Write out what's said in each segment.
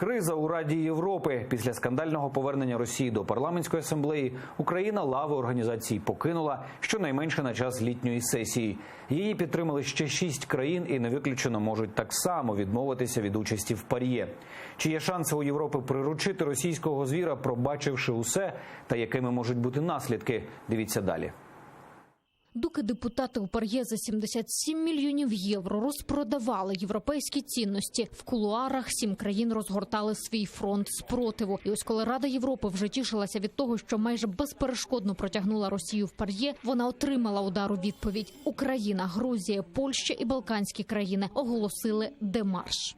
Криза у Раді Європи. Після скандального повернення Росії до парламентської асамблеї Україна лави організації покинула щонайменше на час літньої сесії. Її підтримали ще 6 країн і не виключено можуть так само відмовитися від участі в ПАРЄ. Чи є шанси у Європи приручити російського звіра, пробачивши усе, та якими можуть бути наслідки? Дивіться далі. Доки депутати у ПАРЄ за 77 мільйонів євро розпродавали європейські цінності, в кулуарах 7 країн розгортали свій фронт спротиву. І ось коли Рада Європи вже тішилася від того, що майже безперешкодно протягнула Росію в ПАРЄ, вона отримала удар у відповідь. Україна, Грузія, Польща і Балканські країни оголосили демарш.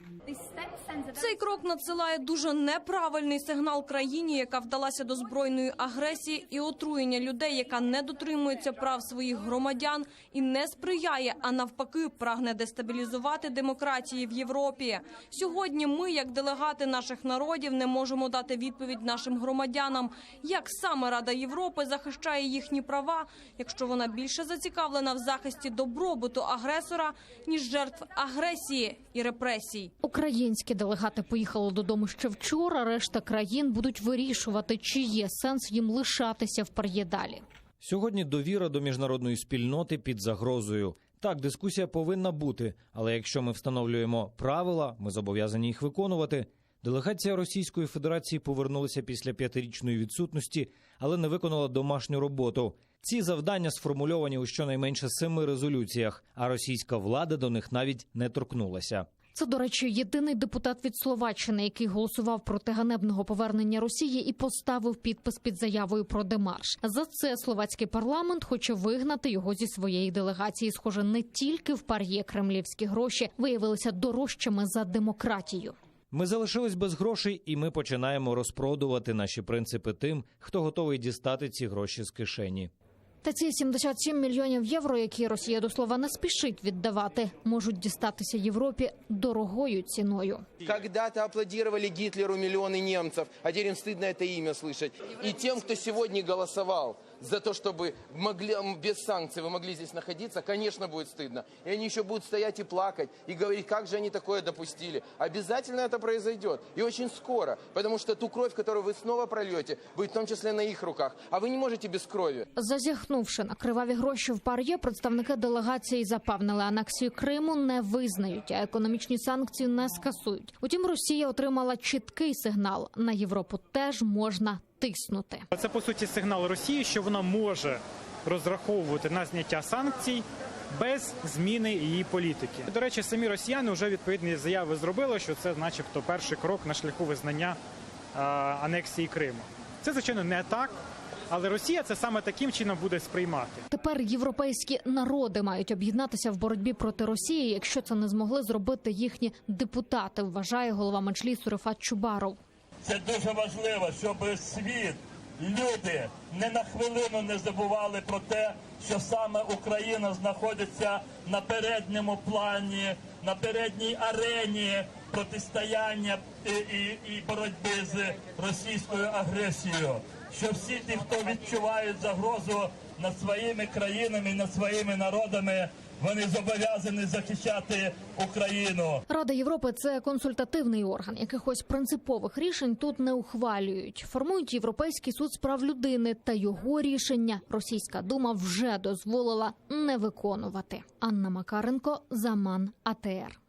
Цей крок надсилає дуже неправильний сигнал країні, яка вдалася до збройної агресії і отруєння людей, яка не дотримується прав своїх громадян і не сприяє, а навпаки прагне дестабілізувати демократії в Європі. Сьогодні ми, як делегати наших народів, не можемо дати відповідь нашим громадянам, як саме Рада Європи захищає їхні права, якщо вона більше зацікавлена в захисті добробуту агресора, ніж жертв агресії і репресій. Українські делегати поїхали додому ще вчора, решта країн будуть вирішувати, чи є сенс їм лишатися в ПАРЄ далі. Сьогодні довіра до міжнародної спільноти під загрозою. Так, дискусія повинна бути, але якщо ми встановлюємо правила, ми зобов'язані їх виконувати. Делегація Російської Федерації повернулася після 5-річної відсутності, але не виконала домашню роботу. Ці завдання сформульовані у щонайменше 7 резолюціях, а російська влада до них навіть не торкнулася. Це, до речі, єдиний депутат від Словаччини, який голосував проти ганебного повернення Росії і поставив підпис під заявою про демарш. За це словацький парламент хоче вигнати його зі своєї делегації. Схоже, не тільки в ПАРЄ кремлівські гроші виявилися дорожчими за демократію. Ми залишились без грошей, і ми починаємо розпродувати наші принципи тим, хто готовий дістати ці гроші з кишені. Та ці 77 мільйонів євро, які Росія до слова не спішить віддавати, можуть дістатися Європі дорогою ціною. Когда-то аплодировали Гитлеру миллионы немцев, а теперь им стыдно это имя слышать. И тем, кто сегодня голосовал за то, чтобы без санкций вы могли здесь находиться, конечно, будет стыдно. И они еще будут стоять и плакать, и говорить, как же они такое допустили. Обязательно это произойдет. И очень скоро. Потому что ту кровь, которую вы снова прольете, будет в том числе на их руках. А вы не можете без крови. Зазіхнувши на криваві гроші в ПАРЄ, представники делегації запевнили, анексію Криму не визнають, а економічні санкції не скасують. Утім, Росія отримала чіткий сигнал. На Європу теж можна тиснути. Це, по суті, сигнал Росії, що вона може розраховувати на зняття санкцій без зміни її політики. До речі, самі росіяни вже відповідні заяви зробили, що це начебто перший крок на шляху визнання анексії Криму. Це, звичайно, не так. Але Росія це саме таким чином буде сприймати. Тепер європейські народи мають об'єднатися в боротьбі проти Росії, якщо це не змогли зробити їхні депутати, вважає голова Меджлісу Рефат Чубаров. Це дуже важливо, щоб світ, люди не на хвилину не забували про те, що саме Україна знаходиться на передньому плані, на передній арені протистояння і боротьби з російською агресією. Що всі ті, хто відчувають загрозу над своїми країнами, над своїми народами, вони зобов'язані захищати Україну. Рада Європи – це консультативний орган. Якихось принципових рішень тут не ухвалюють. Формують Європейський суд з прав людини, та його рішення Російська Дума вже дозволила не виконувати. Анна Макаренко, Заман, АТР.